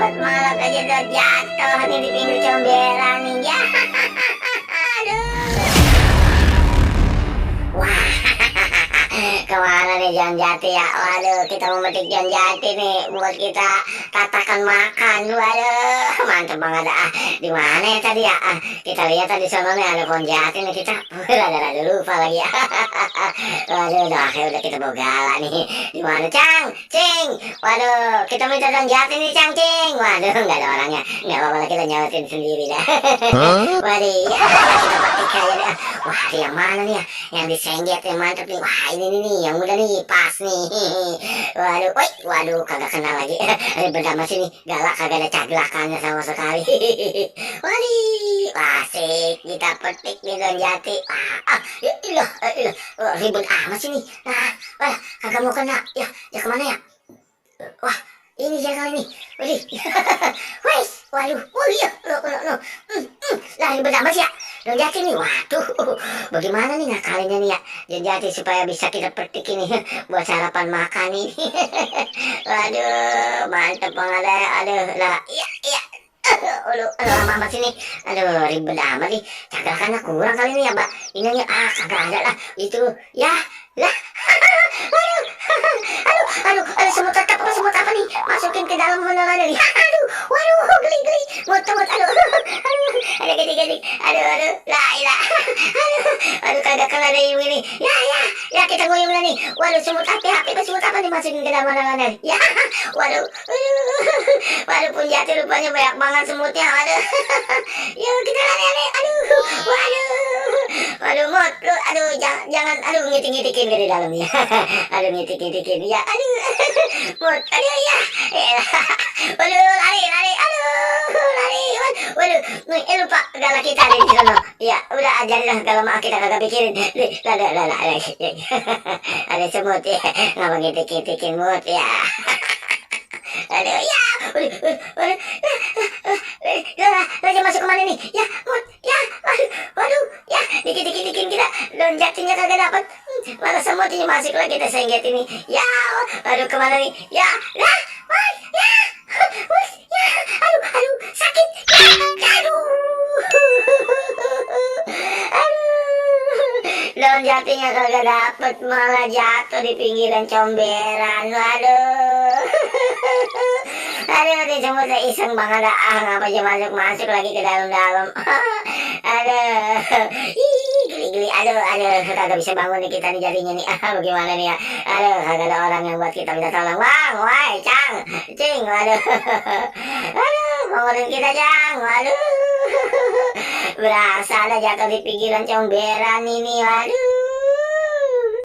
dapat malah aja udah jatuh nih di pinggir comberan nih ya. Aduh. Wah, kemana nih John Jati ya? Waduh, kita mau metik John Jati nih buat kita tatakan makan. Waduh, mantep banget ah. Di mana ya tadi ya? Kita lihat tadi sana nih ada pohon jati nih kita. Rada-rada lupa lagi ya. Waduh, udah kita bawa galak nih. Di mana Cang? Cing. Waduh, kita minta John Jati nih Cang Cing. Waduh, nggak ada orangnya. Nggak apa-apa, kita nyawatin sendiri dah. Waduh, ya kita pakai kayak deh. Wah, yang mana nih ya? Yang disengget yang mantep nih. Wah, ini nih yang muda nih, pas nih. Waduh, waduh, kagak kenal lagi. Ada benda masih nih, galak kagak ada caglakannya sama sekali. Waduh, asik kita petik nih John Jati. Ya ilah, ribet amat sih nih. Nah, kagak mau kena. Ya kemana ya? Wah, ini dia kali nih. Waduh, iya, no. Lah ribet amat sih ya. John Jati nih, waduh, bagaimana nih ngakalinnya nih ya John Jati supaya bisa kita petik ini buat sarapan makan ini. Waduh, mantep banget ya. Aduh, lah, iya. Aduh, lama amat sini. Aduh, ribet amat nih. Caglakannya kurang kali ini ya, Mbak. Ininya, kagak ada lah. Itu, ya, lah. Aduh, semut apa nih? Masukin ke dalam menara nih. Waduh, geli. Mut, aduh, gede. Aduh, lah. Aduh, kagak kelar dari ini. Ya, kita nguyung lah nih. Waduh, semut apa nih masukin ke dalam menara nih? Ya, waduh, pun Jati rupanya banyak banget semutnya. Waduh, yuk kita lari. Waduh, Mut, lu, jangan, ngitik-ngitikin ke di dalamnya. Aduh, ngitik-ngitikin, ya, Mut, ya. Waduh, lari, waduh, lupa galak kita ada di sana. Ya, udah ajarin lah kalau mau kita kagak pikirin. Lah, ada semut ya, ngapa ngitik-ngitikin Mut ya. Aduh, ya, lagi masuk kemana nih? Ya, Mut, ya, waduh, ya, dikit-dikitin kita, John Jatinya kagak dapat, mana semutnya masuk lagi kita sengget ini, ya, aduh kemana nih? Ya, lah, aduh, sakit, John Jatinya kagak dapat, malah jatuh di pinggiran comberan, waduh. Aduh, semutnya iseng banget ngapa aja masuk lagi ke dalam. Aduh, geli. Aduh, kagak bisa bangun nih kita nih jadinya nih. Bagaimana nih ya? Aduh, kagak ada orang yang buat kita minta tolong. Bang, woi, Cang, Cing, waduh. Aduh, bangunin kita Cang, waduh. Berasa ada jatuh di pinggiran comberan ini, waduh.